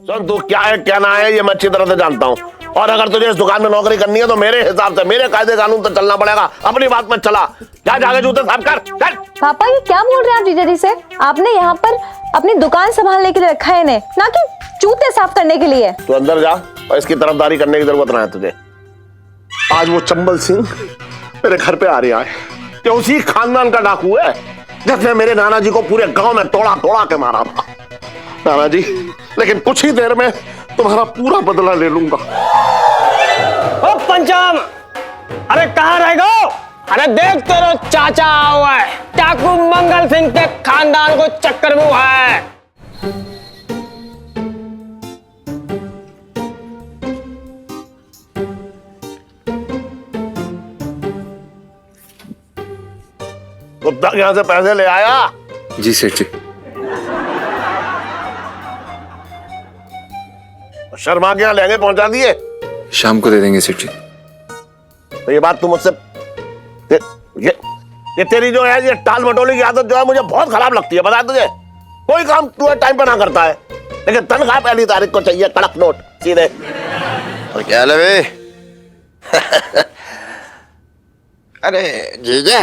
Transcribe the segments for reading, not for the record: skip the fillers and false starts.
सुन, तू क्या है क्या ना है ये मैं अच्छी तरह से जानता हूँ, और अगर तुझे इस दुकान में नौकरी करनी है तो मेरे हिसाब से मेरे कायदे कानून तो चलना पड़ेगा। अपनी बात मत चला, क्या जाके जूते साफ कर। चल। पापा ये क्या बोल रहे हैं आप जीजा जी से? आपने यहाँ पर अपनी दुकान संभालने के लिए रखा है इन्हें, ना कि जूते साफ करने के लिए। तू अंदर जा और इसकी तरफदारी करने की जरूरत ना है तुझे। आज वो चंबल सिंह मेरे घर पे आ रहा है, ये उसी खानदान का डाकू है जिसने मेरे नाना जी को पूरे गांव में तोड़ा तोड़ा के मारा था। नाना जी, लेकिन कुछ ही देर में तुम्हारा पूरा बदला ले लूंगा। ओ पंचम, अरे कहाँ रह गए? अरे देख तेरा चाचा हुआ है, डाकू मंगल सिंह के खानदान को चक्कर में हुआ है। कुत्ता यहाँ से पैसे ले आया? जी सेठ जी। शर्मा के यहाँ लहंगे पहुंचा दिए? शाम को दे देंगे सेठ जी। तो ये बात तू मुझसे ये तेरी जो है ये टाल मटोली की आदत जो है मुझे बहुत खराब लगती है। बता तुझे, कोई काम तू टाइम पर ना करता है, लेकिन तनख्वाह पहली तारीख को चाहिए, कड़क नोट सीधे। और क्या लवे? अरे जीजा,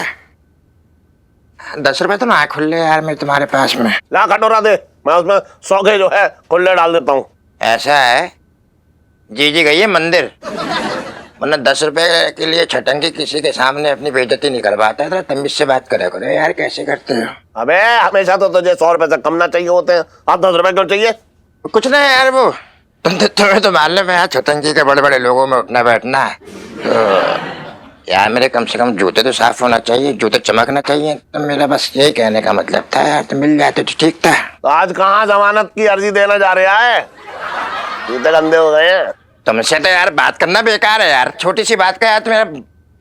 10 रुपए तो ना खुले यार मेरे तुम्हारे पास में। ला कटोरा दे, मैं उसमें 100 के जो है खुले डाल देता हूँ। ऐसा है, जीजी गई है मंदिर, वरना 10 रुपए के लिए छटंगी किसी के सामने अपनी बेइज्जती नहीं करवाता है। तमीज से बात करे करो यार, कैसे करते हो? अबे हमेशा तो तुझे 100 रुपए से कम ना चाहिए होते हैं, आप 10 रुपए क्यों चाहिए? कुछ नहीं यार, वो तुम्हें तो मालूम है यार, छटंगी के बड़े बड़े लोगों में उठना बैठना है। तो यार मेरे कम से कम जूते तो साफ होना चाहिए, जूते चमकना चाहिए। तो मेरा बस यही कहने का मतलब था यार, तो मिल जाते तो ठीक था। तो आज कहाँ जमानत की अर्जी देने जा रहा है? जूते गंदे हो गए हैं। तुमसे तो यार बात करना बेकार है यार, छोटी सी बात का यार तुम मेरा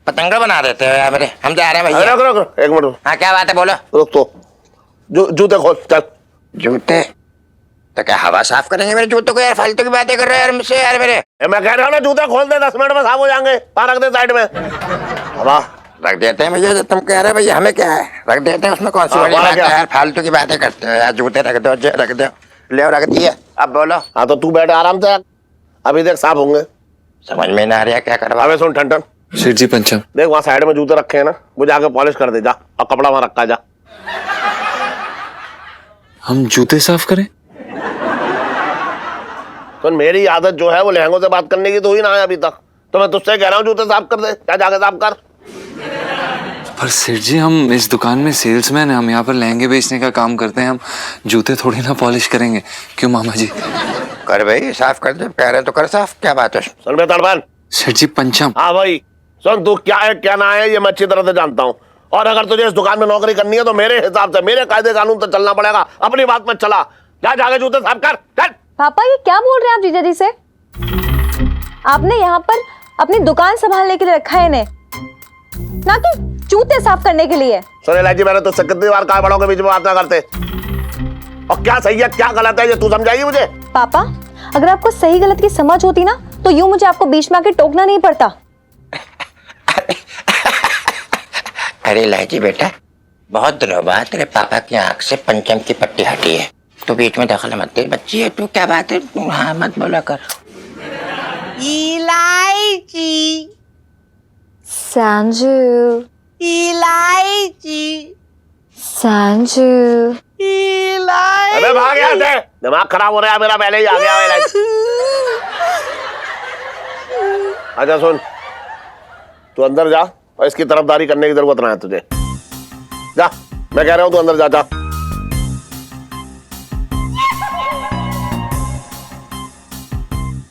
पतंगा बना देते हो यार मेरे। हम जा रहे हैं भैया। रुक रुक एक मिनट। हाँ क्या बात है, बोलो। रुक तो जूते खोल चल। जूते तो क्या हवा साफ करेंगे मेरे जूतों को यार? फालतू की बातें कर रहे हो यार मुझसे यार मेरे। मैं कह रहा हूँ ना, जूते खोल दे, 10 मिनट में साफ हो जाएंगे। रख दे साइड में। हवा रख देते हैं भैया, तुम कह रहे हो भैया हमें क्या है, रख देते हैं, उसमें कौन सी बड़ी बात है यार? फालतू की बातें करते हो यार। जूते रख दो, रख दो, ले रख दिया। अब बोलो। हाँ तो तू बैठ आराम से, अभी देख साफ होंगे। समझ में ना आ रहा क्या करवा। अबे सुन ठंडन, सेठ जी पंचम, देख वहाँ साइड में जूते रखे हैं ना, वो जाके पॉलिश कर दे जा, और कपड़ा वहाँ रखा जा। हम जूते साफ करें? तो मेरी आदत जो है वो लहंगों से बात करने की तो ही ना है अभी तक, तो मैं तुझसे कह रहा हूँ जूते साफ कर दे, क्या जाके साफ कर। पर सेठ जी हम इस दुकान में सेल्समैन हैं, हम यहाँ पर लहंगे बेचने का काम करते हैं, हम जूते थोड़ी ना पॉलिश करेंगे। क्यों मामा जी? कर भाई साफ कर दे, कह रहे तो कर साफ, क्या बात है? सुन बे तड़पन। सेठ जी पंचम। हाँ भाई सुन, तू क्या है क्या ना है ये मैं अच्छी तरह से जानता हूँ, और अगर तुझे इस दुकान में नौकरी करनी है तो मेरे हिसाब से मेरे कायदे कानून तो चलना पड़ेगा। अपनी बात मत चला, क्या जाके जूते साफ कर। चल। पापा ये क्या बोल रहे हैं आप जीजा जी से? आपने यहाँ पर अपनी दुकान संभालने के लिए रखा है इन्हें, ना कि जूते साफ करने के लिए। सुन इलायची, मैंने तो कितनी बार कहा बड़ों के बीच में बात ना करते, और क्या सही है क्या गलत है ये तू समझाइए मुझे। पापा अगर आपको सही गलत की समझ होती ना तो यूं मुझे आपको बीच में आके टोकना नहीं पड़ता। अरे लाइजी बेटा, बहुत दिनों बाद तेरे पापा की आंख से पंचम की पट्टी हटी है, तो बीच में दखल मत दे। बच्ची है तू, क्या बात है? तू हाँ मत बोला कर। इलायची, संजू, इलायची, संजू। इलायची। अबे भाग यहाँ से, दिमाग खराब हो रहा है मेरा, पहले ही आ गया इलायची। अच्छा सुन, तू अंदर जा और इसकी तरफदारी करने की जरूरत ना है तुझे। जा, मैं कह रहा हूँ तू अंदर जा। जा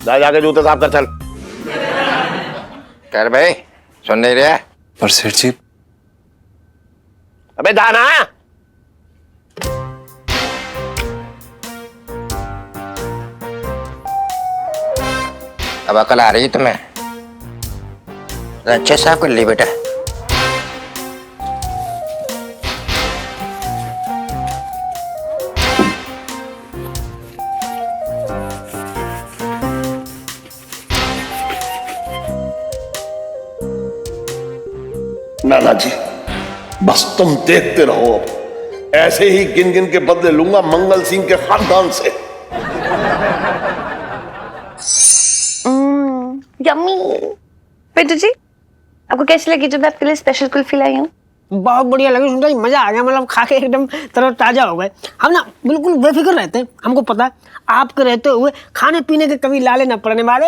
जा, जाके जूते साफ कर। चल कर भाई, सुन नहीं रहा? पर सेठ जी। अबे जाना। अब अकल आ रही है तुम्हें? अच्छे साफ कर ली बेटा। नाना जी बस तुम देखते रहो, अब ऐसे ही गिन गिन के बदले लूंगा मंगल सिंह के खानदान से। यम्मी। पिंटू जी, आपको कैसी लगी जो मैं आपके लिए स्पेशल कुल्फी लाई हूँ? बहुत बढ़िया लगी, सुनता ही मजा आ गया, मतलब खा के एकदम तरोताजा हो गए। हम ना बिल्कुल बेफिक्र रहते हैं, हमको पता है आपके रहते हुए खाने पीने के कभी लाले न पड़ने वाले।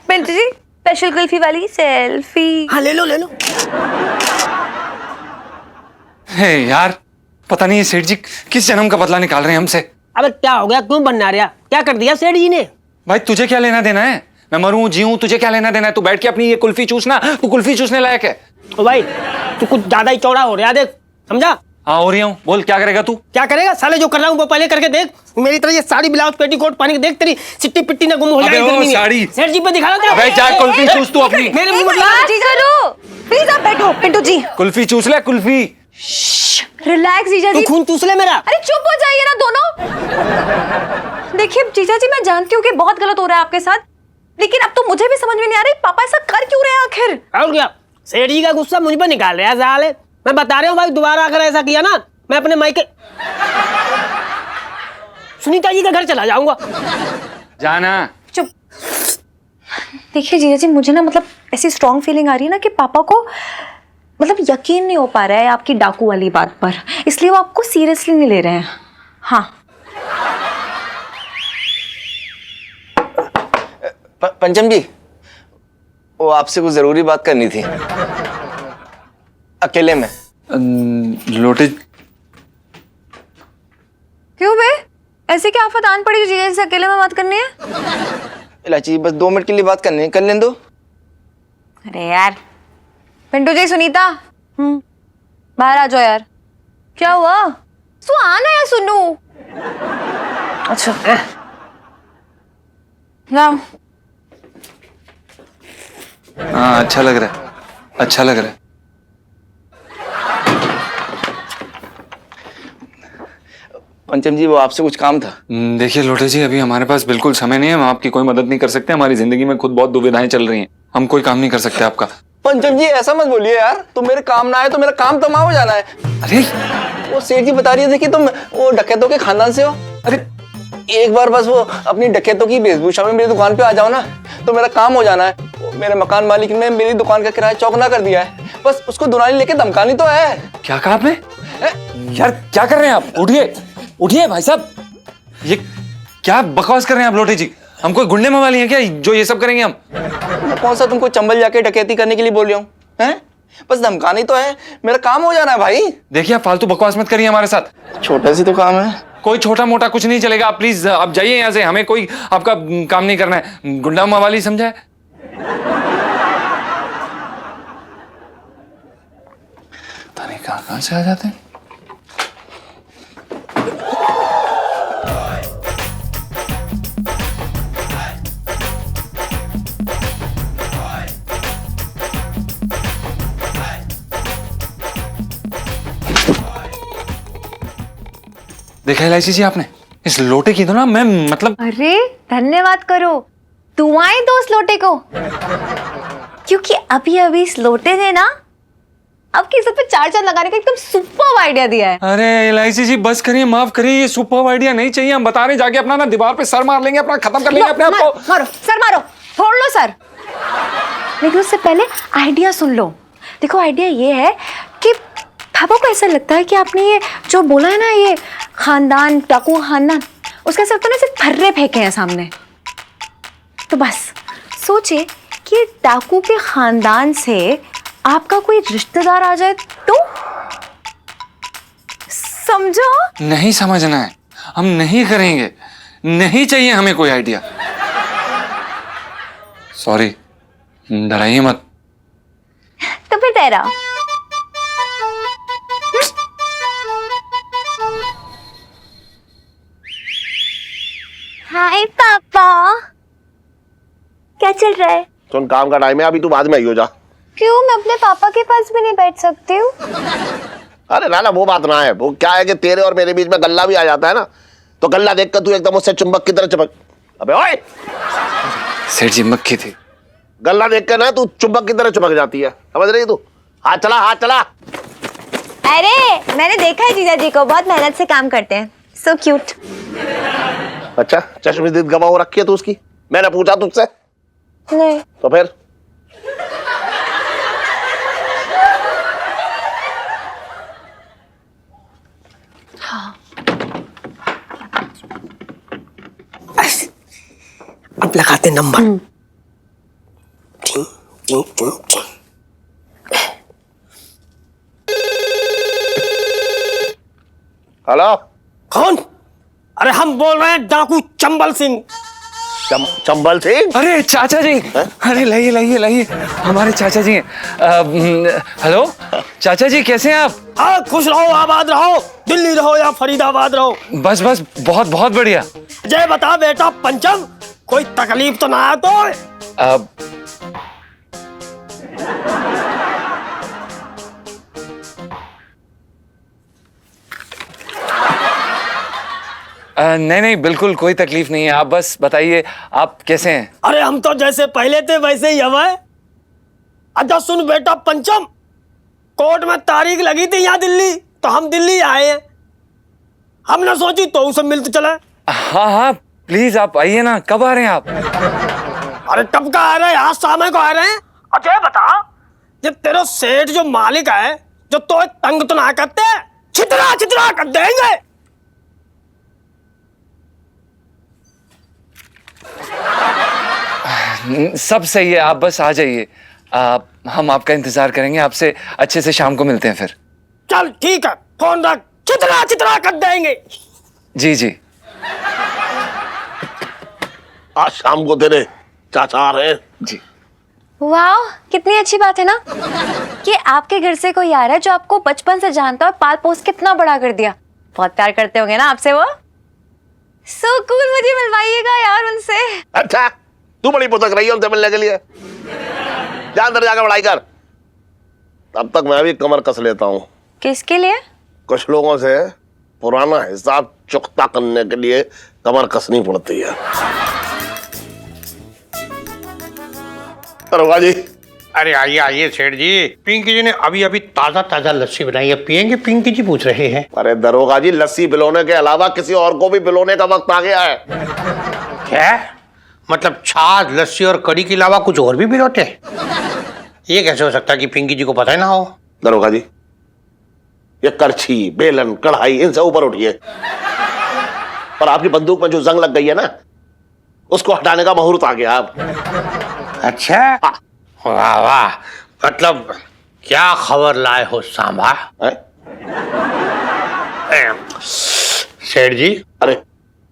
पिंटू जी, स्पेशल कुल्फी वाली सेल्फी। हाँ ले लो ले लो। हे यार, पता नहीं ये सेठ जी किस जन्म का बदला निकाल रहे हैं हमसे। अबे क्या हो गया, क्यों बनना रहा, क्या कर दिया सेठ जी ने? भाई तुझे क्या लेना देना है, मैं मरूं जीऊं तुझे क्या लेना देना है? तू बैठ के अपनी ये कुल्फी चूसना, तू कुल्फी चूसने लायक है। ओ भाई तू कुछ ज्यादा ही चौड़ा हो रहा है, देख समझा? हाँ हो रही हूँ, बोल क्या करेगा तू? क्या करेगा साले, जो कर रहा हूँ वो पहले करके देख। मेरी तरह ये साड़ी ब्लाउज पेटीकोट पहन के देख, तेरी सिट्टी पिट्टी ना गुम हो जाए गर्मी में। साड़ी सेठ जी पे दिखा दो। भाई जा कुल्फी चूस तू अपनी। मेरे मुंह में लगा। जीजा रो, प्लीज आप बैठो। पिंटू जी कुल्फी चूस ले कुल्फी। रिलैक्स जीजा तू जी। खून चूस ले मेरा। अरे चुप हो जाइए ना दोनों। देखिए जीजा जी, मैं जानती हूँ कि बहुत गलत हो रहा है आपके साथ, लेकिन अब तो मुझे भी समझ में नहीं आ रही पापा ऐसा कर क्यों रहे हैं आखिर। और क्या, सेठ जी का गुस्सा मुझ पर निकाल रहा है साले। मैं बता रहा हूँ भाई, दोबारा अगर ऐसा किया ना, मैं अपने मायके सुनीता जी का घर चला जाऊंगा। जाना। चुप। देखिए जीजा जी, मुझे ना मतलब ऐसी स्ट्रॉन्ग फीलिंग आ रही है ना कि पापा को मतलब यकीन नहीं हो पा रहा है आपकी डाकू वाली बात पर, इसलिए वो आपको सीरियसली नहीं ले रहे हैं। हाँ पंचम जी, वो आपसे कुछ जरूरी बात करनी थी, अकेले में। लोटे क्यों बे, ऐसे क्या आफत आन पड़ी जो जीजा जी से अकेले में बात करनी है? इलाची बस 2 मिनट के लिए बात करनी है, कर लें दो। अरे यार पिंटू जी, सुनीता बाहर आ जाओ यार। क्या हुआ? सु आना है सुनू। अच्छा जाओ। हाँ अच्छा लग रहा है, अच्छा लग रहा है। पंचम जी, वो आपसे कुछ काम था। देखिए लोटे जी, अभी हमारे पास बिल्कुल समय नहीं है, हम आपकी कोई मदद नहीं कर सकते। हमारी जिंदगी में खुद बहुत दुविधाएं चल रही हैं, हम कोई काम नहीं कर सकते आपका। पंचम जी ऐसा मत बोलिए यार, तुम मेरे काम ना आए तो मेरा काम तमाम हो जाना है। अरे वो सेठ जी बता रही थी कि तुम वो डकैतों के खानदान से हो। अरे एक बार बस वो अपनी डकैतों की वेशभूषा में मेरी दुकान पे आ जाओ ना, तो मेरा काम हो जाना है। वो मेरे मकान मालिक ने मेरी दुकान का किराया चौगुना कर दिया है, बस उसको दुनाली लेके धमकानी तो है। क्या कहा आपने? यार क्या कर रहे हैं आप? उठिए उठिए भाई साहब, ये क्या बकवास कर रहे हैं आप लोटे जी? हम कोई गुंडे मवाली हैं क्या जो ये सब करेंगे हम? कौन सा तुमको चंबल जाके डकैती करने के लिए बोल रहा हूँ, हैं? बस धमकानी तो है, मेरा काम हो जाना है भाई। देखिए आप फालतू बकवास मत करिए हमारे साथ। छोटा सी तो काम है। कोई छोटा मोटा कुछ नहीं चलेगा, आप प्लीज आप जाइए यहाँ से, हमें कोई आपका काम नहीं करना है। गुंडा मवाली समझा है? पता नहीं कहाँ से आ जाते हैं। देखा इलायची जी आपने, इस लोटे की तो ना मैं मतलब। अरे धन्यवाद करो, दुआएं दो उस लोटे को, क्योंकि अभी अभी इस लोटे ने ना आपकी सब पे 4 चांद लगाने का एकदम सुपर आइडिया दिया है। अरे इलायची जी बस करिए, माफ करिए, ये सुपर आइडिया नहीं चाहिए। हम बता रहे जाके अपना ना दीवार पे सर मार लेंगे, अपना खत्म कर लेंगे अपने आप को। मारो सर, मारो, फोड़ लो सर, लेकिन उससे पहले आइडिया सुन लो। देखो आइडिया ये है कि पापा को ऐसा लगता है कि आपने ये जो बोला है ना, ये खानदान डाकू खानदान, उसका ऐसा लगता है ना सिर्फ फर्रे फेंके हैं सामने। तो बस सोचिए कि डाकू के खानदान से आपका कोई रिश्तेदार आ जाए तो समझो। नहीं समझना है, हम नहीं करेंगे, नहीं चाहिए हमें कोई आइडिया। सॉरी, डराइए मत। तो फिर तेरा हाय पापा, क्या चल रहा है? सुन, काम का टाइम है, अभी तू बाद में आई हो जा। क्यों, मैं अपने पापा के पास भी नहीं बैठ सकती हूँ? अरे ना वो बात ना है, वो क्या है कि तेरे और मेरे बीच में गल्ला भी आ जाता है ना, तो गल्ला देखकर तू एकदम उससे चुंबक की तरह चिपक। अबे ओए, सेठ जी मक्खी थी। गल्ला देखकर ना तू चुंबक की तरह चिपक जाती है, समझ रही है तू? हाथ चला, हाथ चला। अरे मैंने देखा है जीजा जी को, बहुत मेहनत से काम करते हैं, सो क्यूट। अच्छा, चश्मदीद गवाह हो रखी है तू उसकी? मैंने पूछा तुझसे? नहीं। तो फिर अब लगाते नंबर। टिंग, टिंग, टिंग, टिंग। हेलो, कौन? अरे हम बोल रहे हैं डाकू चंबल सिंह। चंबल सिंह? अरे चाचा जी, अरे लाइए लाइए लाइए, हमारे चाचा जी हैं। हेलो चाचा जी, कैसे हैं आप? हाँ, खुश रहो, आबाद रहो, दिल्ली रहो या फरीदाबाद रहो। बस बस, बहुत बहुत बढ़िया। जय बता बेटा पंचम, कोई तकलीफ तो ना है तो? अब नहीं नहीं, बिल्कुल कोई तकलीफ नहीं है। आप बस बताइए आप कैसे हैं? अरे हम तो जैसे पहले थे वैसे ही अब है। अच्छा सुन बेटा पंचम, कोर्ट में तारीख लगी थी यहाँ दिल्ली, तो हम दिल्ली आए हैं। हमने सोची तो उसे मिलते चले। हाँ हाँ, प्लीज आप आइए ना। कब आ रहे हैं आप? अरे कब का आ रहे हैं? आज शाम को आ रहे हैं। अच्छा ये बता, ये तेरा सेठ जो मालिक है, जो तो तंग तो ना करते, छितरा छितरा कर देंगे। सब सही है, आप बस आ जाइए। हम आपका इंतजार करेंगे। आपसे अच्छे से शाम को मिलते हैं फिर। चल ठीक है, फोन रख, छितरा छितरा कर देंगे। जी जी। आज शाम को तेरे चाचा आ रहे हैं। जी। वाह, कितनी अच्छी बात है ना कि आपके घर से कोई आ रहा है जो आपको बचपन से जानता है और पाल पोस कितना बड़ा कर दिया। बहुत प्यार करते होंगे ना आपसे वो। सो कूल, मुझे मिलवाइएगा यार उनसे। अच्छा, तू बड़ी पुतक रही है उनसे मिलने के लिए। जा अंदर जाकर पढ़ाई कर। तब तक मैं भी कमर कस लेता हूँ। किसके लिए? कुछ लोगों से पुराना हिसाब चुकता करने के लिए कमर कसनी पड़ती है। दरोगा जी। अरे आइए आइए सेठ जी, पिंकी जी ने अभी अभी ताजा ताजा लस्सी बनाई है, पियेंगे? पिंकी जी पूछ रहे हैं। अरे दरोगा जी, लस्सी पिलोने के अलावा किसी और को भी पिलोने का वक्त आ गया है। क्या मतलब? छाछ, लस्सी और कड़ी के अलावा कुछ और भी पिलोते हैं? ये कैसे हो सकता है कि पिंकी जी को पता ही ना हो? दरोगा जी, ये करछी, बेलन, कढ़ाई, इनसे ऊपर उठिए। और आपकी बंदूक में जो जंग लग गई है ना, उसको हटाने का मुहूर्त आ गया अब। अच्छा, वाह वाह, मतलब क्या खबर लाए हो सांभा? सेठ जी। अरे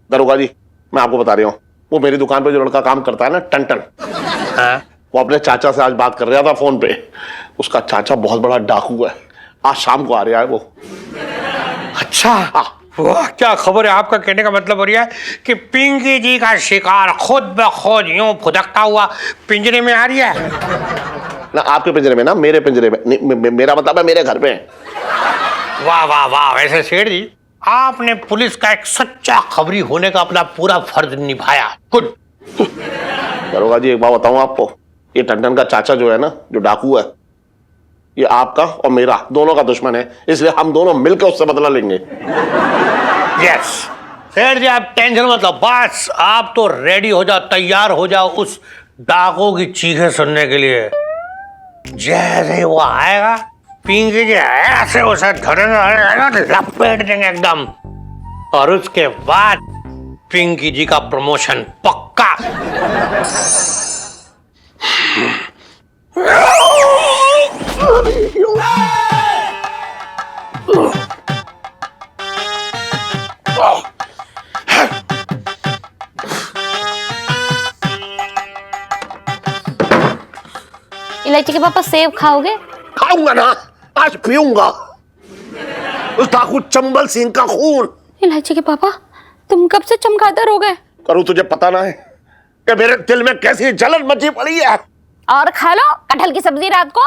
दरोगा जी, मैं आपको बता रहा हूँ, वो मेरी दुकान पे जो लड़का काम करता है ना, टन, हाँ? वो अपने चाचा से आज बात कर रहा था फोन पे। उसका चाचा बहुत बड़ा डाकू है, आज शाम को आ रहा है वो। अच्छा, वाह क्या खबर है। आपका कहने का मतलब हो रहा है कि पिंकी जी का शिकार खुद ब खुद यूं फुदकता हुआ पिंजरे में आ रही है। ना आपके पिंजरे में, ना मेरे पिंजरे में। मेरा मतलब है मेरे घर पे। वाह वाह वाह। वैसे सेठ जी, आपने पुलिस का एक सच्चा खबरी होने का अपना पूरा फर्ज निभाया। गुड। दरोगा जी, एक बात बताऊं आपको, ये टंडन का चाचा जो है ना, जो डाकू है, ये आपका और मेरा दोनों का दुश्मन है। इसलिए हम दोनों मिलकर उससे बदला लेंगे। यस सेठ जी, आप टेंशन मत लो, बस आप तो रेडी हो जाओ, तैयार हो जाओ उस डाकू की चीखें सुनने के लिए। जैसे वो आएगा, पिंकी जी ऐसे उसे धरेंगे, लपेट देंगे एकदम, और उसके बाद पिंकी जी का प्रमोशन पक्का। इलायची के पापा सेब खाओगे? खाऊंगा ना, आज पीऊंगा उस डाकू चंबल सिंह का खून। इलायची के पापा, तुम कब से चमगादड़ हो गए? करूं, तुझे पता ना है कि मेरे दिल में कैसी जलन मची पड़ी है। और खा लो कटहल की सब्जी रात को,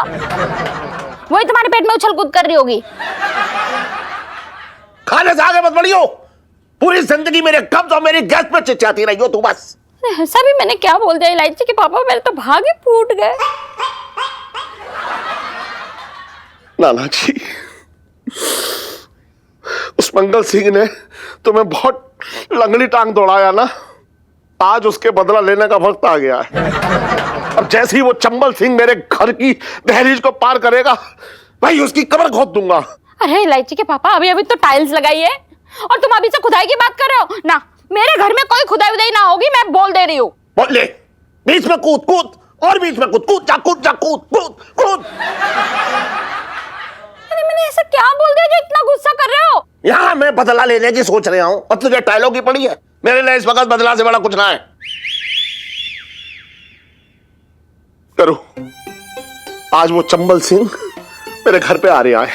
वही तुम्हारे पेट में उछल कूद कर रही होगी। खाने से आगे मत बढ़ियो। पूरी जिंदगी मेरे कब्ज और मेरी गैस पे चिचियाती रही हो तू बस। ऐसा भी मैंने क्या बोल दिया इलायची के पापा? मेरे तो भाग ही फूट गए। नाना जी, उस मंगल सिंह ने तुम्हें बहुत लंगड़ी टांग दौड़ाया ना, आज उसके बदला लेने का वक्त आ गया है। अब जैसे ही वो चंबल सिंह मेरे घर की दहलीज को पार करेगा, भाई उसकी कब्र खोद दूंगा। अरे इलायची के पापा, अभी अभी तो टाइल्स लगाई है और तुम अभी से खुदाई की बात कर रहे हो ना। मेरे घर में कोई खुदाई उदाई ना होगी, मैं बोल दे रही हूँ। बोल ले, बीच में कूद कूद और बीच में कूद कूद जा कूद जा कूद कूद कूद। अरे मैंने ऐसा क्या बोल दिया जो इतना गुस्सा कर रहे हो? यहाँ मैं बदला लेने की सोच रहा हूँ और तुझे टाइलों की पड़ी है। मेरे लिए इस वक्त बदला से बड़ा कुछ ना है। करो, आज वो चंबल सिंह मेरे घर पे आ रहा है।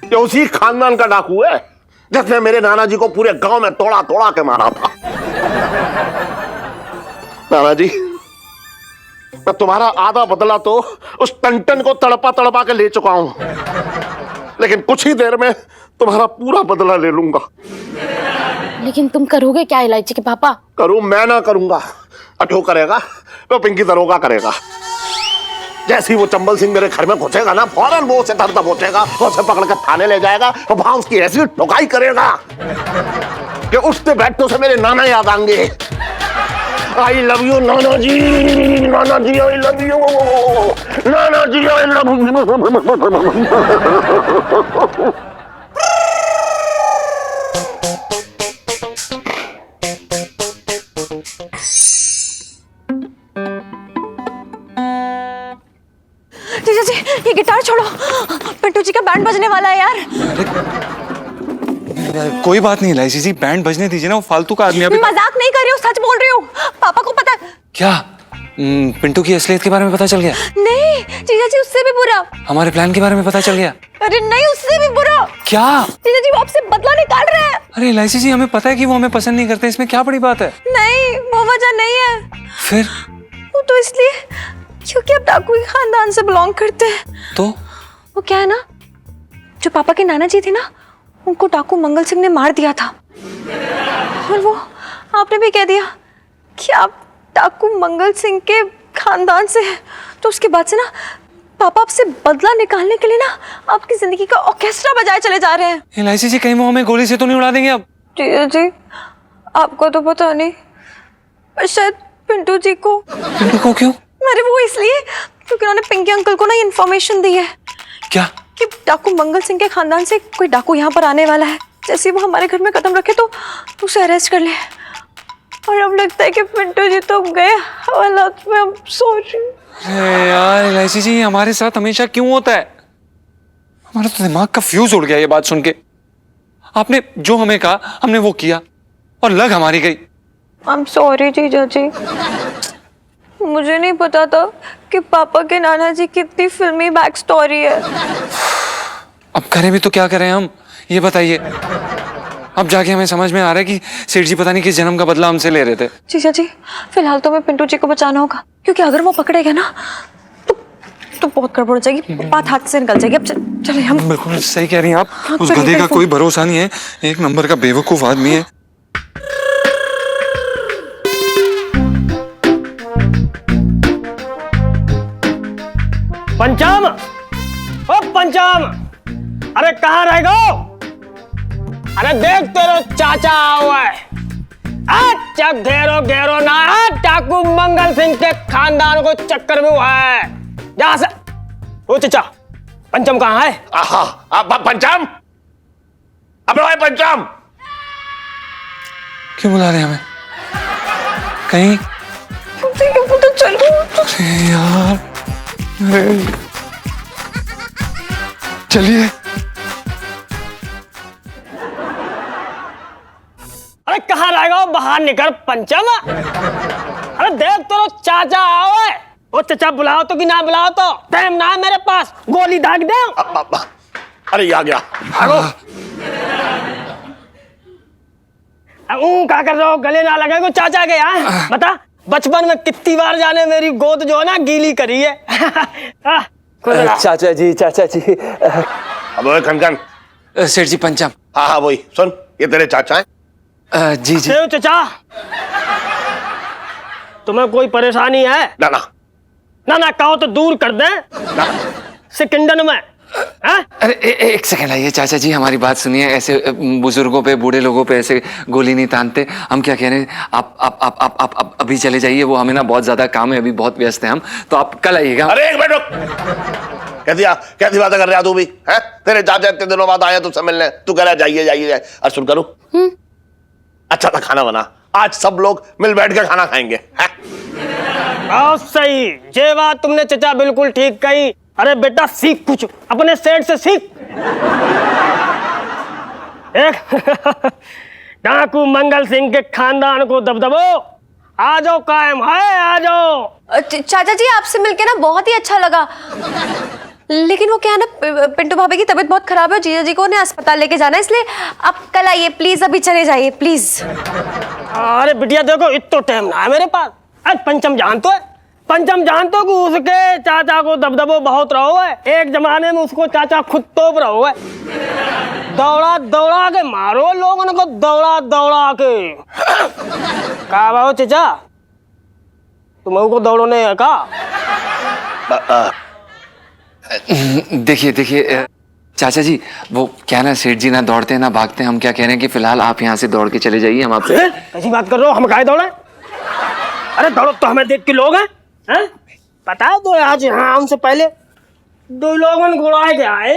ये उसी खानदान का डाकू है जिसने मेरे नाना जी को पूरे गांव में तोड़ा तोड़ा के मारा था। नाना जी, मैं तुम्हारा आधा बदला तो उस टंटन को तड़पा तड़पा के ले चुका हूं, लेकिन कुछ ही देर में तुम्हारा पूरा बदला ले लूंगा। लेकिन तुम करोगे क्या इलायची के पापा? करूं मैं ना करूंगा, अठो करेगा तो पिंकी दरोगा करेगा। जैसे ही वो चंबल सिंह मेरे घर में घुसेगा ना, फौरन वो उसे धर दबोचेगा, उसे पकड़ कर थाने ले जाएगा और वहां उसकी ऐसी ठोकाई करेगा कि उठते बैठते उसे मेरे नाना याद आएंगे। I love you Nana ji, Nana ji I love you, Nana ji I love you. जीजा जी, ये गिटार छोड़ो, पिंटू जी का बैंड बजने वाला है यार। कोई बात नहीं इलायची जी, बैंड बजने दीजिए ना, वो फालतू का आदमी। अभी मजाक नहीं कर रही हूँ, सच बोल रही हूँ। पापा को पता क्या पिंटू की असलियत के बारे में पता चल गया? नहीं जीजा जी, उससे भी बुरा। हमारे प्लान के बारे में पता चल गया? अरे नहीं, उससे भी बुरा। क्या? जीजा जी वो आपसे बदला निकाल रहे हैं। अरे इलायची जी, हमें पता है कि वो हमें पसंद नहीं करते, इसमें क्या बड़ी बात है? नहीं, वो वजह नहीं है। फिर? वो तो इसलिए क्योंकि आप डाकू के खानदान से बिलोंग करते हैं। तो वो क्या है ना, जो पापा के नाना जी थे ना, उनको डाकू मंगल सिंह ने मार दिया था। और वो आपने भी कह दिया कि आप डाकू मंगल सिंह के खानदान से हैं। तो उसके बाद से ना पापा आपसे बदला निकालने के लिए ना आपकी जिंदगी का ऑर्केस्ट्रा बजाए चले जा रहे हैं। इलायची जी, कहीं वो हमें गोली से तो नहीं उड़ा देंगे अब? जी, आपको तो पता नहीं, पर शायद पिंटू जी को। पिंटू को क्यों? अरे वो इसलिए क्योंकि उन्होंने पिंकी अंकल को ना इन्फॉर्मेशन दी है। क्या? कि डाकू मंगल सिंह के खानदान से कोई डाकू यहाँ पर आने वाला है। जैसे वो हमारे घर में कदम रखे तो उसे अरेस्ट कर ले। और अब लगता है कि पिंटू जी तो गए हालात में। I'm sorry। अरे यार इलायची जी, हमारे साथ हमेशा क्यों होता है? हमारा तो दिमाग का फ्यूज उड़ गया ये बात सुन के। आपने जो हमें कहा हमने वो किया और लग हमारी गई। I'm sorry जीजा जी, मुझे नहीं पता था कि पापा के नाना जी की इतनी फिल्मी बैक स्टोरी है। अब करें भी तो क्या करें हम, ये बताइए। अब जाके हमें समझ में आ रहा है कि सेठ जी पता नहीं किस जन्म का बदला हमसे ले रहे थे। जीजा जी, फिलहाल तो मैं पिंटू जी को बचाना होगा, क्योंकि अगर वो पकड़ेगा ना तो बहुत गड़बड़ हो जाएगी, बात हाथ से निकल जाएगी। अब चलिए हम। बिल्कुल सही कह रही हैं आप। हाँ, उस करिए, गधे का करिए। कोई भरोसा नहीं है, एक नंबर का बेवकूफ आदमी है। पंचाम, ओ पंचाम, अरे कहाँ रह गो? अरे देख तेरो चाचा हुआ है। अच्छा घेरो घेरो ना, डाकू मंगल सिंह के खानदान को चक्कर में हुआ है। जहां से ओ चाचा, पंचम कहाँ है? आहा, पंचाम, अपना भाई पंचाम। क्यों बुला रहे हैं हमें? कहीं? तो चलो। अरे यार, अरे चलिए। अरे कहाँ रहेगा? बाहर निकल पंचम। अरे देख तेरो चाचा हुआ है। ओ चाचा, बुलाओ तो कि ना बुलाओ तो? टाइम ना है मेरे पास, गोली दाग दे। अरे ये आ गया, भागो। क्या कर रहे हो? गले ना लगे को चाचा के यहाँ। बता, बचपन में कितनी बार जाने मेरी गोद जो है ना गीली करी है। चाचा जी, चाचा जी। अब ओए खनखन। सेठ जी पंचम। हाँ वही सुन, ये तेरे चाचा हैं। जी जी। देव चाचा, तुम्हें कोई परेशानी है? ना ना ना ना कहो तो दूर कर दे। ना। सिकंदन में हाँ? अरे एक सेकंड आइए चाचा जी, हमारी बात सुनिए। ऐसे बुजुर्गों पे, बूढ़े लोगों पे ऐसे गोली नहीं तानते। हम क्या कह रहे हैं, आप अभी चले जाइए, वो हमें ना बहुत ज्यादा काम है, अभी बहुत व्यस्त हैं हम, तो आप कल आइएगा। अरे एक मिनट रुक। कैसी बातें कर रहा तू भी है? तेरे चाचा इतने दिनों बाद आए तुझसे मिलने, तू कह रहा जाइए जाइए। और सुन करूं, अच्छा था खाना बना, आज सब लोग मिल बैठ के खाना खाएंगे। बहुत सही, ये बात तुमने चचा बिल्कुल ठीक कही। अरे बेटा सीख कुछ, अपने सेठ से सीख। एक डाकू मंगल सिंह के खानदान को दबदबो, आ जाओ कायम है, आ जाओ। चाचा जी आपसे मिलके ना बहुत ही अच्छा लगा, लेकिन वो क्या है ना, पिंटू भाभी की तबीयत बहुत खराब है, जीजा जी को उन्हें अस्पताल लेके जाना है, इसलिए आप कल आइए प्लीज, अभी चले जाइए प्लीज। अरे बिटिया देखो, इतना टाइम ना है मेरे पास। आज पंचम जानतो है, पंचम जानतो कि उसके चाचा को दबदबो बहुत रहो है। एक जमाने में उसको चाचा खुद तोप रहो है, दौड़ा दौड़ा के मारो लोगों को, दौड़ा दौड़ा के। कहा बाबू चाचा, तुम को दौड़ने है का? देखिए चाचा जी, वो क्या ना, सेठ जी ना दौड़ते हैं ना भागते हैं। हम क्या कह रहे हैं कि फिलहाल आप यहाँ से दौड़ के चले जाइए, हम आपसे। कैसी बात कर रहे हो, हम काहे दौड़े? अरे दौड़ो तो हमें देख के लोग हैं, हैं? पता है तो आज हाँ हमसे पहले दो लोगों घोड़ा के आए,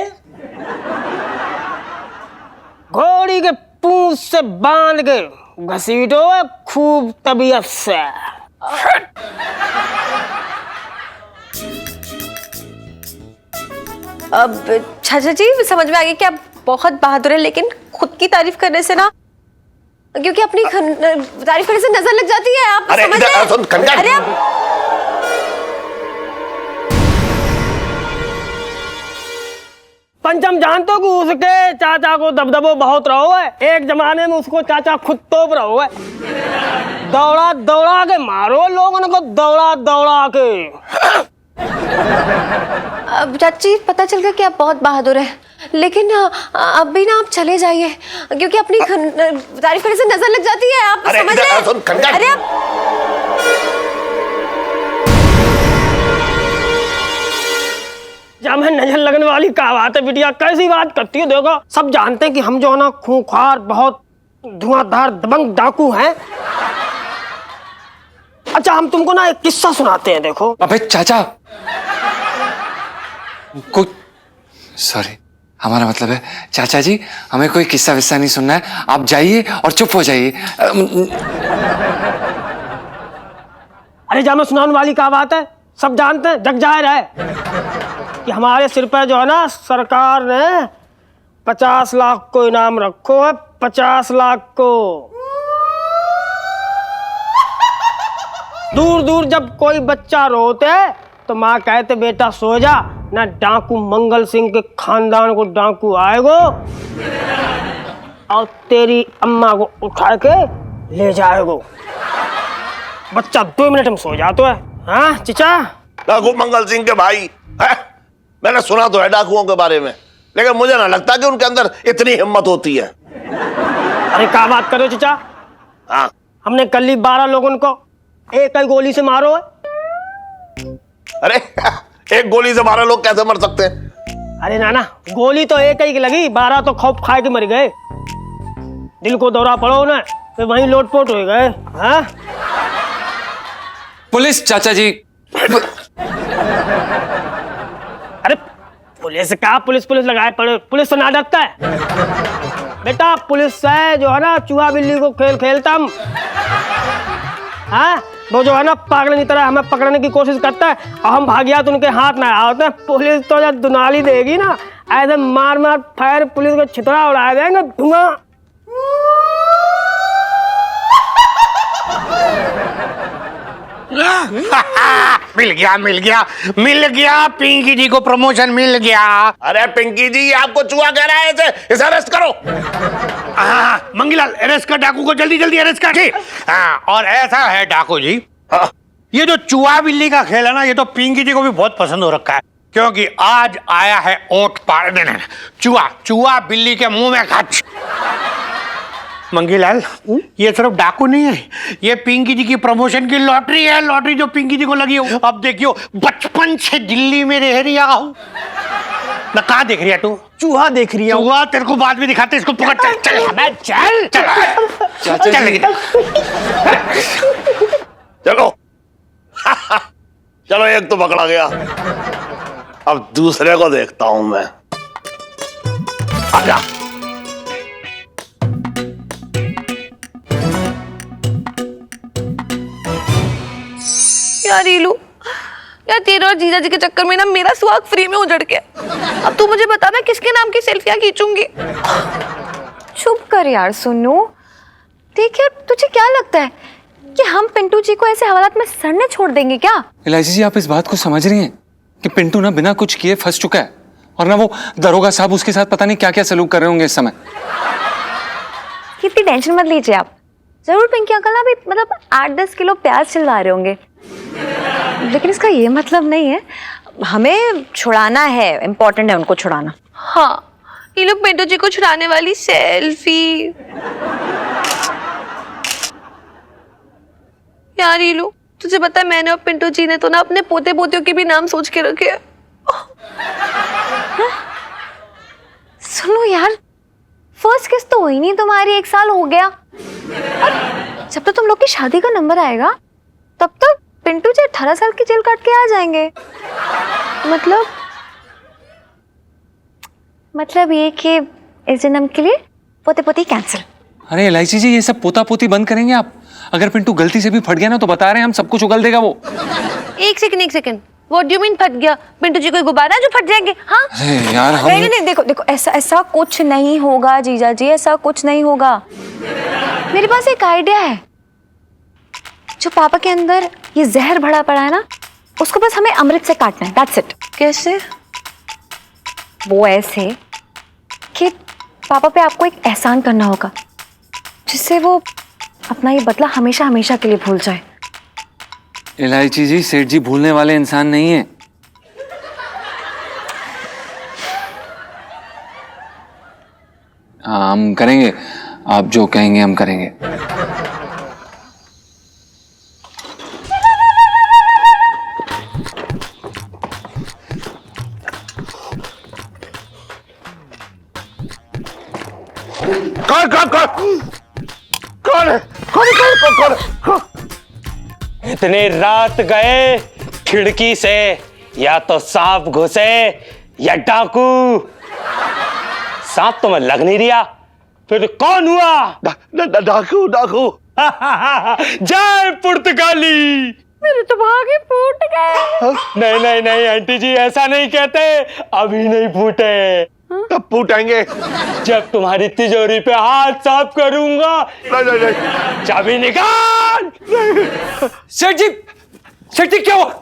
घोड़ी के पूंछ से बांध के घसीटो है खूब तबीयत से। अब चाचा जी समझ में आ गया कि आप बहुत बहादुर है, लेकिन खुद की तारीफ करने से ना, क्योंकि अपनी तारीफ करने से नजर लग जाती है। आप अरे समझ रहे हैं? अरे आप पंचम जानतो कि उसके चाचा को दबदबो बहुत रहो है। एक जमाने में उसको चाचा खुद तोप रहो है, दौड़ा दौड़ा के मारो लोगों को, दौड़ा दौड़ा के। अब चाची पता चल गया कि आप बहुत बहादुर हैं, लेकिन अभी ना आप चले जाइए, क्योंकि अपनी तारीफ करने से नजर लग जाती है। आप समझ रहे हैं? अरे आप जब मैं नजर लगने वाली क्या बात है बिटिया, कैसी बात करती हो? देखो सब जानते हैं कि हम जो है ना खूंखार, बहुत धुआंधार दबंग डाकू हैं। अच्छा हम तुमको ना एक किस्सा सुनाते हैं, देखो। अबे चाचा, कोई सॉरी, हमारा मतलब है चाचा जी, हमें कोई किस्सा विस्सा नहीं सुनना है, आप जाइए और चुप हो जाइए। अरे जब मैं सुनाने वाली क्या बात है, सब जानते हैं, जग जाहिर है कि हमारे सिर पर जो है ना सरकार ने 50 लाख को इनाम रखो है, 50 लाख को। दूर दूर जब कोई बच्चा रोते है तो माँ कहते बेटा सो जा, ना डाकू मंगल सिंह के खानदान को डाकू आएगो और तेरी अम्मा को उठा के ले जाएगो। बच्चा 2 मिनट में सो जाता है। हाँ चिचा, डाकू मंगल सिंह के भाई है? मैंने सुना तो है डाकुओं के बारे में, लेकिन मुझे ना लगता कि उनके अंदर इतनी हिम्मत होती है। अरे क्या बात कर रहे हो चिचा? हाँ, हमने कल ही 12 लोगों को एक ही गोली से मारो है। अरे एक गोली से 12 लोग कैसे मर सकते हैं? अरे नाना, गोली तो एक ही की लगी, 12 तो खौफ खा के मर गए। दिल को दौरा पड़ो ना, फिर वहीं लोटपोट हो गए। हाँ पुलिस चाचा जी। अरे पुलिस का पुलिस लगाए पड़े, पुलिस तो ना डरता है बेटा। पुलिस है जो है ना चूहा बिल्ली को खेल खेलता हम। हाँ वो जो है ना पागल की तरह हमें पकड़ने की कोशिश करता है और हम भाग गया तो उनके हाथ ना आते हैं। पुलिस तो जब दुनाली देगी ना, ऐसे मार मार फायर पुलिस को छितरा उड़ा देंगे, धुआं। मिल गया पिंकी जी को प्रमोशन मिल गया। अरे पिंकी जी, आपको चूहा कह रहा है, इसे अरेस्ट करो। हाँ मंगीलाल, अरेस्ट कर डाकू को, जल्दी जल्दी अरेस्ट कर। हाँ, और ऐसा है डाकू जी, हाँ। ये जो चूहा बिल्ली का खेल है ना, ये तो पिंकी जी को भी बहुत पसंद हो रखा है, क्योंकि आज आया है ओट पाड़ने। चूहा बिल्ली के मुंह में खच। मंगीलाल, ये सिर्फ डाकू नहीं है, ये पिंकी जी की प्रमोशन की लॉटरी है। लॉटरी जो पिंकी जी को लगी हो। अब देखियो, बचपन से दिल्ली में रह रहा हूं, ना कहाँ देख रही है तू? चूहा देख रही है। चूहा तेरे को बाद में दिखाते, इसको पकड़। चल चल अबे चल चल चाचा चल जी लेकिन चलो चलो, एक तो पकड़ा गया, अब दूसरे को देखता हूं मैं। आजा। यार रीलू, यार तेरे और जीजा जी के चक्कर में ना मेरा सुहाग फ्री में उजड़ गया। अब तू मुझे बता मैं किसके नाम की सेल्फियां खींचूंगी? चुप कर यार सुनो। देख यार, तुझे क्या लगता है कि हम पिंटू जी को ऐसे हवालात में सड़ने छोड़ देंगे क्या? इलायची जी, आप इस बात को समझ रही हैं कि पिंटू ना बिना कुछ किए फंस चुका है, और ना वो दरोगा साहब उसके साथ पता नहीं क्या क्या सलूक कर रहे होंगे इस समय। इतनी टेंशन मत लीजिए आप। जरूर पिंकी अंकल ना भी मतलब 8-10 किलो प्याज चिलवा रहे होंगे, लेकिन इसका ये मतलब नहीं है। हमें छुड़ाना है, इम्पोर्टेंट है उनको छुड़ाना। हाँ, ये लोग पिंटू जी को छुड़ाने वाली सेल्फी। यार रीलू, तुझे पता है मैंने और पिंटू जी ने तो ना अपने पोते पोतियों के भी नाम सोच के रखे हैं। सुनो यार, फर्स्ट किस तो हुई नहीं तुम्हारी, 1 साल हो गया। और जब तक तुम लोग की शादी का नंबर आएगा तब तक पिंटू जी 18 साल की जेल काट के आ जाएंगे। मतलब ये कि इस जन्म के लिए पोते पोती कैंसिल। अरे इलायची जी, ये सब पोता पोती बंद करेंगे आप? अगर पिंटू गलती से भी फट गया ना तो बता रहे हैं हम, सब कुछ उगल देगा वो। एक second, what do you mean फट गया? पिंटू जी कोई गुब्बारा जो फट जाएंगे? हाँ अरे यार हम नहीं, देखो ऐसा कुछ नहीं होगा जीजा जी, ऐसा कुछ नहीं होगा। मेरे पास एक आइडिया है। जो पापा के अंदर ये जहर भरा पड़ा है ना, उसको बस हमें अमृत से काटना है। That's it. कैसे? वो ऐसे कि पापा पे आपको एक एहसान करना होगा, जिससे वो अपना ये बदला हमेशा हमेशा के लिए भूल जाए। इलायची जी, सेठ जी भूलने वाले इंसान नहीं है। हम करेंगे, आप जो कहेंगे हम करेंगे। कौन? इतने रात गए खिड़की से, या तो सांप घुसे या डाकू। सांप तो मैं लग नहीं रहा, फिर कौन हुआ? डाकू। जय पुर्तगाली। मेरे तो भागे फूट गए। नहीं आंटी जी, ऐसा नहीं कहते, अभी नहीं फूटे। तब फूटेंगे जब तुम्हारी तिजोरी पे हाथ साफ करूंगा। नहीं। चाबी निकाल। सेठ जी क्या हुआ?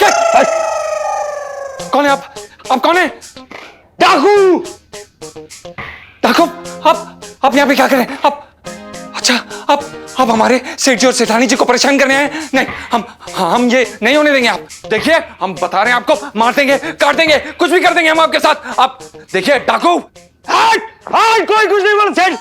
कौन है आप? कौन है? डाकू। आप यहाँ पे क्या कर रहे हैं? अच्छा, आप हमारे सेठ जी और सेठानी जी को परेशान करने आए? नहीं, हम ये नहीं होने देंगे। आप देखिए, हम बता रहे हैं आपको, मार देंगे, काट देंगे, कुछ भी कर देंगे हम आपके साथ। आप देखिए डाकू। कोई कुछ नहीं बोल सेठ।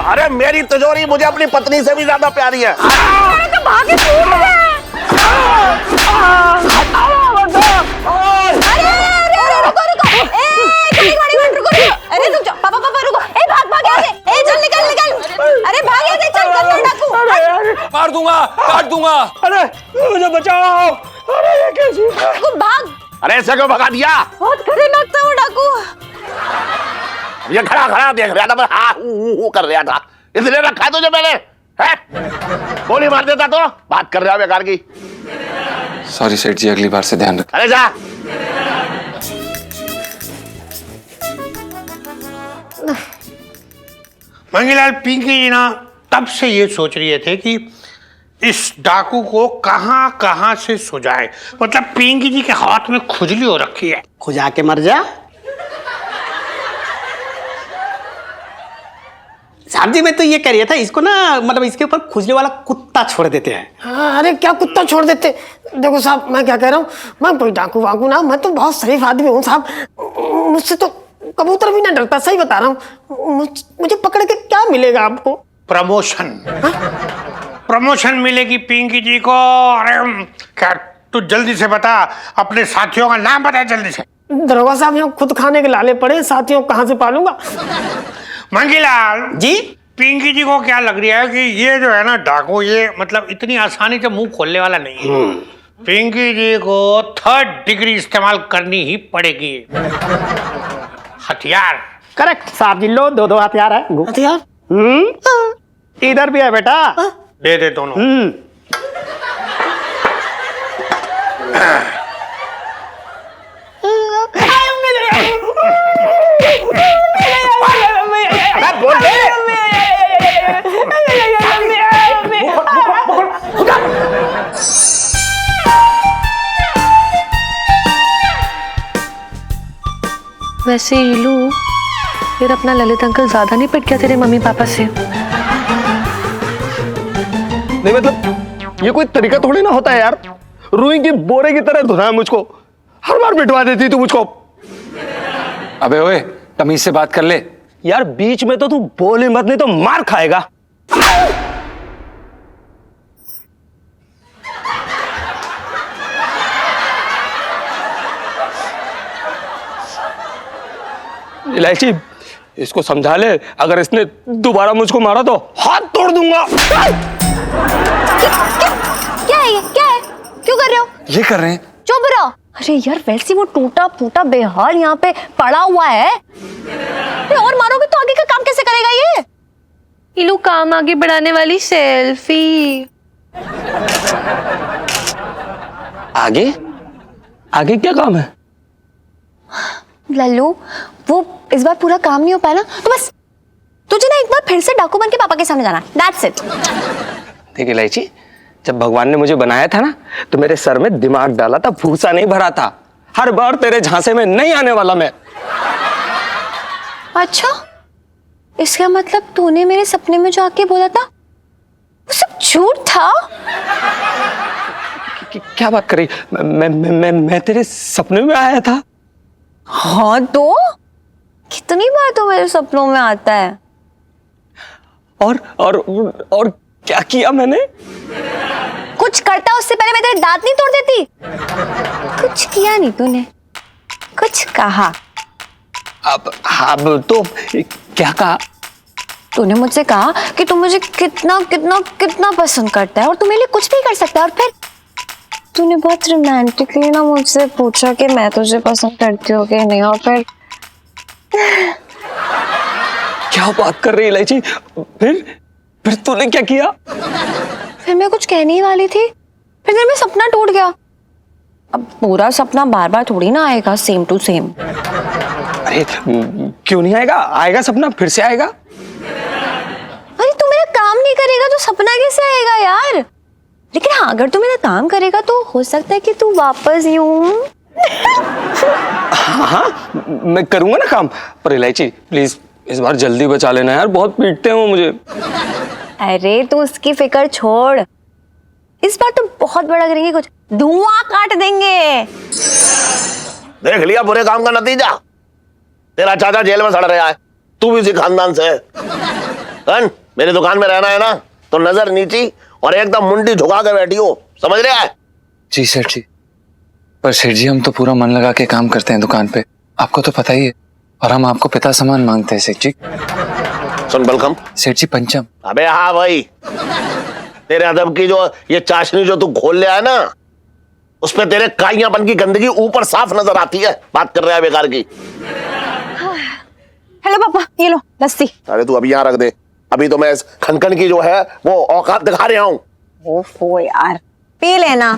अरे मेरी तिजोरी मुझे अपनी पत्नी से भी ज्यादा प्यारी है। तो भागे फूट गए। रुको। अरे रुक जाओ, पापा रुको। भाग यहाँ से। चल निकल। अरे भाग यहाँ से, चल डाकू। मार दूंगा, काट दूंगा। अरे मुझे बचाओ। अरे ये कैसी? भाग। अरे ऐसे क्यों भगा दिया? बहुत खतरनाक था वो डाकू। ये खड़ा देख रहा था, मैं हाँ हूँ कर रहा था, इसलिए रखा तुझे मैंने। है गोली मार देता तो बात कर रहा बेकार की। सॉरी सेठ जी, अगली बार से ध्यान रख। अरे जा। मंगीलाल, पिंकी जी ना तब से ये सोच रहे थे कि इस डाकू को कहां से सुझाए। मतलब पिंकी जी के हाथ में खुजली हो रखी है। खुजा के मर जा। जी मैं तो ये कह रहा था, इसको ना मतलब इसके ऊपर खुजली वाला कुत्ता छोड़ देते हैं। हाँ, अरे क्या कुत्ता छोड़ देते। देखो साहब, मैं क्या कह रहा हूँ, मैं कोई डाकू वाकू ना, मैं तो बहुत शरीफ आदमी हूँ साहब। मुझसे तो कबूतर भी ना डरता, सही बता रहा हूँ। मुझे पकड़ के क्या मिलेगा आपको? प्रमोशन। प्रमोशन मिलेगी पिंकी जी को। अरे क्या, तू जल्दी से बता, अपने साथियों का नाम बता जल्दी से। दरोगा साहब, यहाँ खुद खाने के लाले पड़े, साथियों को कहाँ से पालूंगा? मंगीलाल जी पिंकी जी को क्या लग रहा है कि ये जो है ना डाकू, ये मतलब इतनी आसानी से मुंह खोलने वाला नहीं है। पिंकी जी को 3rd डिग्री इस्तेमाल करनी ही पड़ेगी। हथियार। करेक्ट साहब जी, लो 2 हथियार है। हथियार? इधर भी है बेटा। दे दे दोनों। बोल दे। वैसे ईलू, फिर अपना ललित अंकल ज्यादा नहीं पिट गया तेरे मम्मी पापा से? नहीं मतलब ये कोई तरीका थोड़ी ना होता है यार, रुई की बोरे की तरह धुना है मुझको, हर बार पिटवा देती तू मुझको। अबे ओए, तमीज से बात कर ले। यार बीच में तो तू बोल ही मत, नहीं तो मार खाएगा। इलायची, इसको समझा ले, अगर इसने दोबारा मुझको मारा तो हाथ तोड़ दूंगा। क्या है ये, क्या है, क्यों कर रहे हो? ये कर रहे हैं। चुप रहो। अरे यार, वैसे वो टूटा फूटा बेहाल यहाँ पे पड़ा हुआ है, और मारोगे तो आगे का काम कैसे करेगा ये? ईलू, काम आगे बढ़ाने वाली सेल्फी। आगे आगे क्या काम है? लल्लू, वो इस बार पूरा काम नहीं हो पाया ना, तो बस तुझे ना एक बार फिर से डाकू बन के पापा के सामने जाना, दैट्स इट। देख इलायची, जब भगवान ने मुझे बनाया था ना, तो मेरे सर में दिमाग डाला था, भूसा नहीं भरा था। हर बार तेरे झांसे में नहीं आने वाला मैं। अच्छा, इसका मतलब तूने मेरे सपने में जो आके बोला था वो सब झूठ था? क्या बात कर रही? मैं तेरे सपने में आया था? हाँ तो कितनी बार तो मेरे सपनों में आता है। और क्या किया मैंने? कुछ करता उससे पहले मैं तेरे दांत नहीं तोड़ देती। कुछ किया नहीं तूने, कुछ कहा। अब तो क्या कहा? तूने मुझसे कहा कि तू मुझे कितना कितना कितना पसंद करता है और तू मेरे लिए कुछ भी कर सकता है, और फिर तूने बहुत रोमांटिकली ना मुझसे पूछा कि मैं तुझे पसंद करती हूँ कि नहीं, और फिर क्या बात कर रही इलायची? फिर तूने क्या किया? फिर मैं कुछ कहने ही वाली थी, फिर मेरा सपना टूट गया। अब पूरा सपना बार बार थोड़ी ना आएगा सेम टू सेम। अरे क्यों नहीं आएगा? आएगा सपना, फिर से आएगा। अरे तू मेरा काम नहीं करेगा तो सपना कैसे आएगा यार? लेकिन हाँ, अगर तू मेरा काम करेगा तो हो सकता है कि तू वापस यूं। हाँ, मैं करूंगा ना काम। पर इलायची प्लीज इस बार जल्दी बचा लेना यार, बहुत पीटते हो मुझे। अरे तू उसकी फिक्र छोड़, इस बार तो बहुत बड़ा करेंगे, कुछ धुआं काट देंगे। देख लिया बुरे काम का नतीजा। तेरा चाचा जेल में सड़ रहा है, तू भी उसी खानदान से है। कन, मेरी दुकान में रहना है ना, तो नजर नीची और एकदम मुंडी झुका के बैठी हो, समझ रहा है? जी सेठ जी, पर सेठ जी हम तो पूरा मन लगा के काम करते हैं दुकान पे, आपको तो पता ही है, और हम आपको पिता समान मांगते हैं सेठ जी। सुन बलकम। सेठ जी पंचम। अबे हाँ भाई, तेरे अदब की जो ये चाशनी जो तू खोल ले आया ना, उस पे तेरे काइयापन की गंदगी ऊपर साफ नजर आती है। बात कर रहा है बेकार की। हेलो पापा, ये लो लस्सी। अरे तू अभी यहाँ रख दे, अभी तो मैं इस खनखन की जो है वो औकात दिखा रहा हूँ। ओफो यार, पी लेना।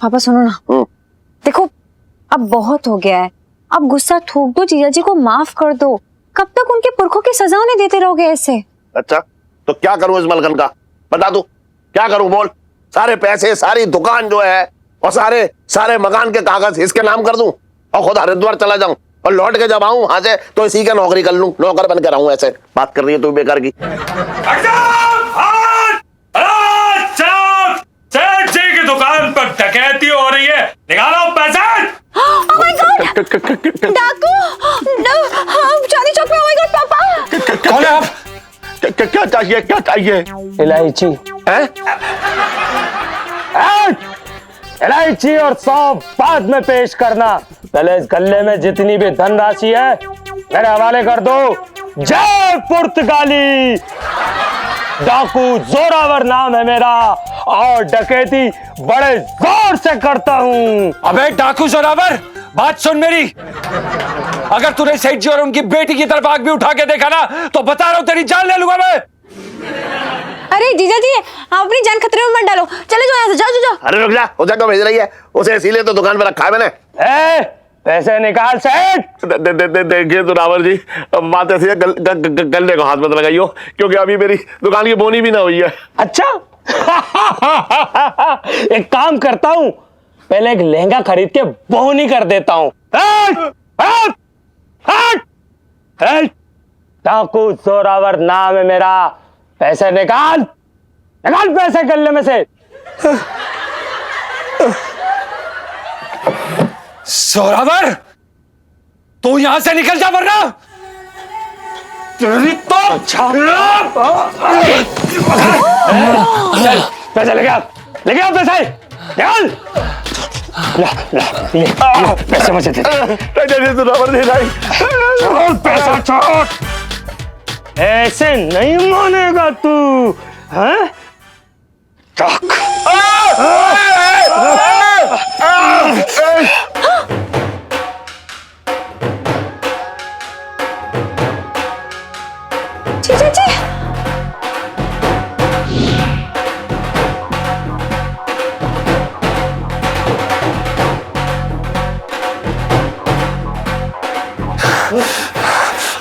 पापा सुनो ना, देखो अब बहुत हो गया है, अब गुस्सा थूक दो, जीजा जी को माफ कर दो। कब तक उनके पुरखों की सजा उन्हें देते रहोगे ऐसे? अच्छा तो क्या करूं इस मलकन का, बता तू क्या करूं, बोल। सारे पैसे, सारी दुकान जो है और सारे मकान के कागज इसके नाम कर दूं और खुद हरिद्वार चला जाऊं? और लौट के जब आऊं वहां से तो इसी का नौकरी कर लूं, नौकर बन के रहूं। ऐसे बात कर रही है तू बेकार की। सेठ जी की दुकान पर डकैती हो रही है, निकालो पैसे। Oh my God! डाकू! चांदनी चौक में, oh my God, पापा! कौन है आप? क्या चाहिए, क्या चाहिए? इलायची हैं? इलायची और सौंफ बाद में पेश करना, पहले इस गल्ले में जितनी भी धनराशि है मेरे हवाले कर दो। जय पुर्तगाली! डाकू जोरावर नाम है मेरा और डकैती बड़े जोर से करता हूँ। अबे डाकू जोरावर, बात सुन मेरी। अगर तूने सेठ जी और उनकी बेटी की तरफ आग भी उठा के देखा ना तो बता रहा हूं तेरी जान ले लूंगा मैं। अरे जीजा जी, आप अपनी जान खतरे में मत डालो, चले जाओ यहाँ से, जाओ जाओ। अरे रुक जा, उसे क्यों भेज रही है? उसे इसीलिए तो दुकान पे रखा है मैंने। पैसे निकाल सेठ। देखिए जोरावर जी, बात ऐसी है, गले को हाथ मत लगाइयो, क्योंकि अभी मेरी दुकान की बोनी भी ना हुई है। अच्छा एक काम करता हूँ, पहले एक लहंगा खरीद के बोनी कर देता हूँ। डाकू जोरावर नाम है मेरा, पैसे निकाल, निकाल पैसे गले में से। जोरावर, तू यहां से निकल जा वरना तेरी तो चल पैसे लेके आ पैसे निकाल। ले पैसे मुझे दे। जोरावर दे भाई, छोड़ पैसा, छोड़। ऐसे नहीं मानेगा तू, हैं? जीजा जी,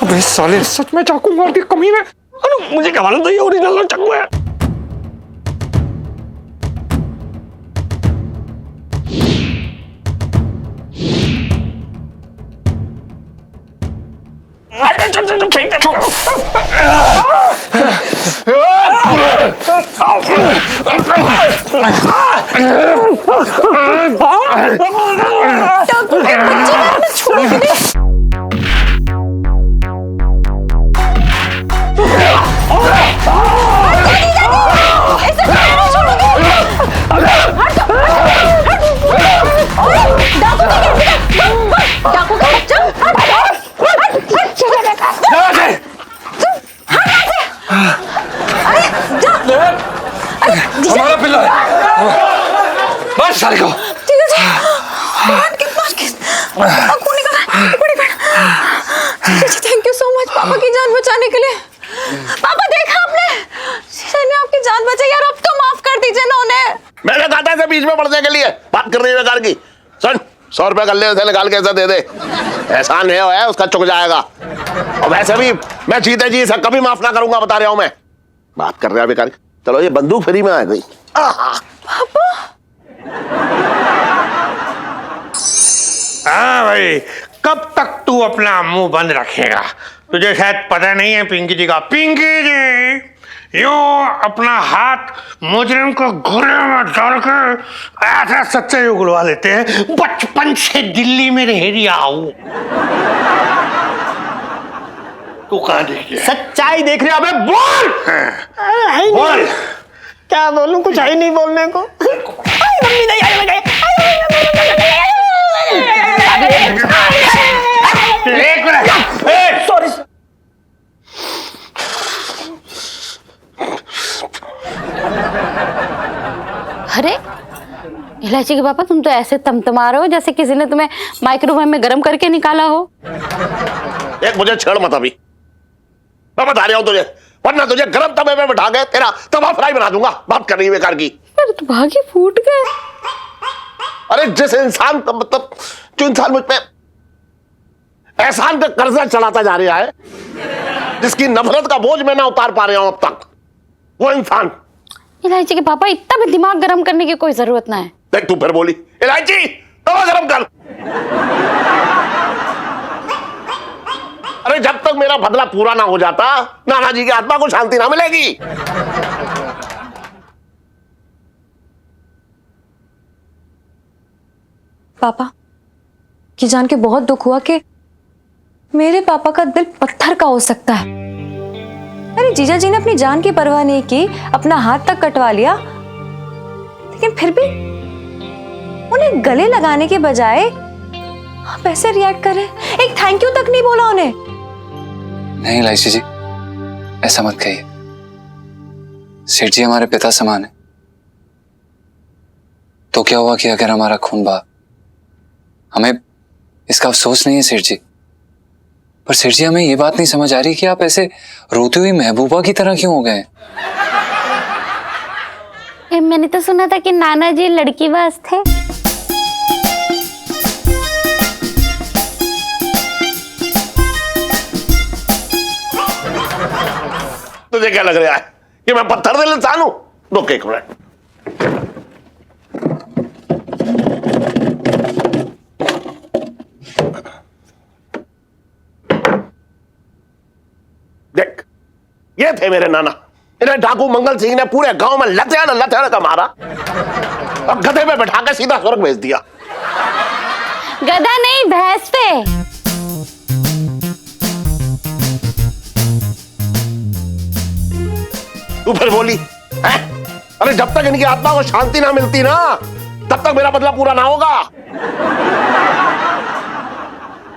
अबे साले, सच में चाकू मार के कमीने। अरे मुझे क्या मालूम था ये ओरिजिनल चाकू है। हमारा पिल्ला है, बस साले को। थैंक यू सो मच पापा की जान बचाने के लिए। पापा देखा आपने, जीजा ने आपकी जान बचाई यार, अब तो माफ कर दीजिए ना उन्हें। मैंने कहा था इसे बीच में पड़ने के लिए, बात कर रही है बेकार की। सुन, 100 रुपए गले से निकाल के ऐसा दे दे, एहसान है उसका चुक जाएगा। और वैसे भी मैं जीते जी इसे कभी माफ ना करूंगा, बता रहा हूं मैं। बात कर रहा है बेकार की। चलो ये बंदूक फ्री में आ गई। पापा हाँ भाई, कब तक तू अपना मुंह बंद रखेगा? तुझे शायद पता नहीं है पिंकी जी का। पिंकी जी यूं अपना हाथ मुजरिम को घुरे में डाल के ऐसा सच्चाई उगलवा लेते हैं, बचपन से दिल्ली में रह रही हूं। तू कहाँ देख रहा है? सच्चाई देख रहे हो? अबे बोल। बोल। क्या बोलूं, कुछ है ही नहीं बोलने को। मम्मी नहीं आई, एक मिनट, सॉरी। अरे इलायची के पापा, तुम तो ऐसे तमतमा रहे हो जैसे किसी ने तुम्हें माइक्रोवेव में गर्म करके निकाला हो। एक मुझे छेड़ मत अभी, मैं बता रहा हूं तुझे, वरना तुझे गरम तवे में बैठा के तेरा तवा फ्राई बना दूंगा। बात कर रही है बेकार की। अरे तो भागी फूट गए। अरे जिस इंसान मतलब जो इंसान मुझ पे एहसान का कर्जा चढ़ाता जा रहा है, जिसकी नफरत का बोझ मैं ना उतार पा रहा हूं अब तक, वो इंसान। इलायची के पापा, इतना भी दिमाग गर्म करने की कोई जरूरत ना है। देख तू फिर बोली, इलायची तवा गरम कर। अरे जब तक मेरा बदला पूरा ना हो जाता नाना जी की आत्मा को शांति ना मिलेगी। पापा, ये जान के बहुत दुख हुआ कि मेरे पापा का दिल पत्थर का हो सकता है। अरे जीजा जी ने अपनी जान की परवाह नहीं की, अपना हाथ तक कटवा लिया, लेकिन फिर भी उन्हें गले लगाने के बजाय आप ऐसे रिएक्ट कर रहे हैं। एक थैंक यू तक नहीं बोला उन्हें। नहीं इलायची जी, ऐसा मत कहिए। सेठ जी हमारे पिता समान है, तो क्या हुआ कि अगर हमारा खून बहा, हमें इसका अफसोस नहीं है सेठ जी। पर सेठ जी हमें ये बात नहीं समझ आ रही कि आप ऐसे रोती हुई महबूबा की तरह क्यों हो गए? मैंने तो सुना था कि नाना जी लड़कीबाज थे। तुझे क्या लग रहा है कि मैं पत्थर दिल इंसान हूं? रुक एक मिनट। देख, ये थे मेरे नाना। इन्हें डाकू मंगल सिंह ने पूरे गांव में लतेड़ का मारा और गधे पे बैठा के सीधा स्वर्ग भेज दिया। गधा नहीं, भैंस पे। तू फिर बोली है? अरे जब तक इनकी आत्मा को शांति ना मिलती ना, तब तक मेरा बदला पूरा ना होगा।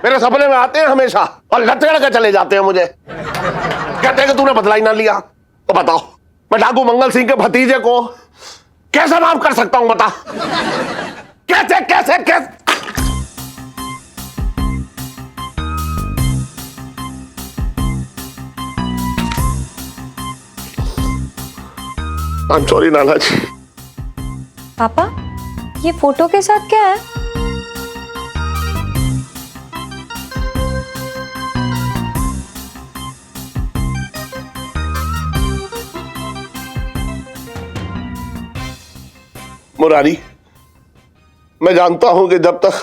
मेरे सपने में आते हैं हमेशा और लतेड़ के चले जाते हैं मुझे। कहते हैं कि तूने बदला ही ना लिया। तो बताओ, मैं डाकू मंगल सिंह के भतीजे को कैसे माफ कर सकता हूं? बता, कैसे कैसे कैसे? I'm sorry नाना जी। पापा, ये फोटो के साथ क्या है? मुरारी, मैं जानता हूं कि जब तक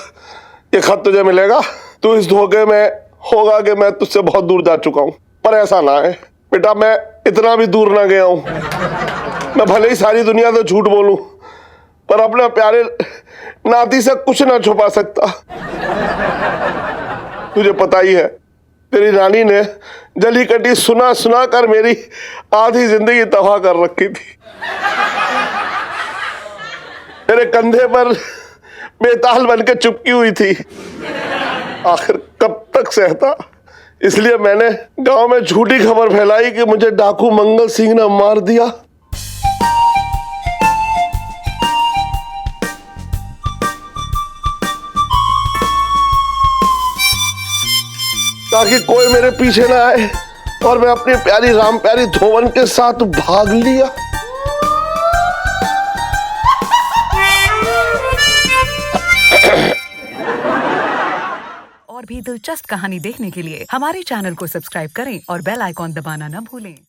ये खत तुझे मिलेगा तू इस धोखे में होगा कि मैं तुझसे बहुत दूर जा चुका हूं। पर ऐसा ना है बेटा, मैं इतना भी दूर ना गया हूं। मैं भले ही सारी दुनिया से झूठ बोलूं, पर अपने प्यारे नाती से कुछ ना छुपा सकता। तुझे पता ही है, तेरी नानी ने जली कटी सुना सुना कर मेरी आधी जिंदगी तबाह कर रखी थी। मेरे कंधे पर बेताल बन के चुपकी हुई थी। आखिर कब तक सहता? इसलिए मैंने गांव में झूठी खबर फैलाई कि मुझे डाकू मंगल सिंह ने मार दिया, ताकि कोई मेरे पीछे ना आए और मैं अपनी प्यारी राम प्यारी धोवन के साथ भाग लिया। और भी दिलचस्प कहानी देखने के लिए हमारे चैनल को सब्सक्राइब करें और बेल आइकॉन दबाना न भूलें।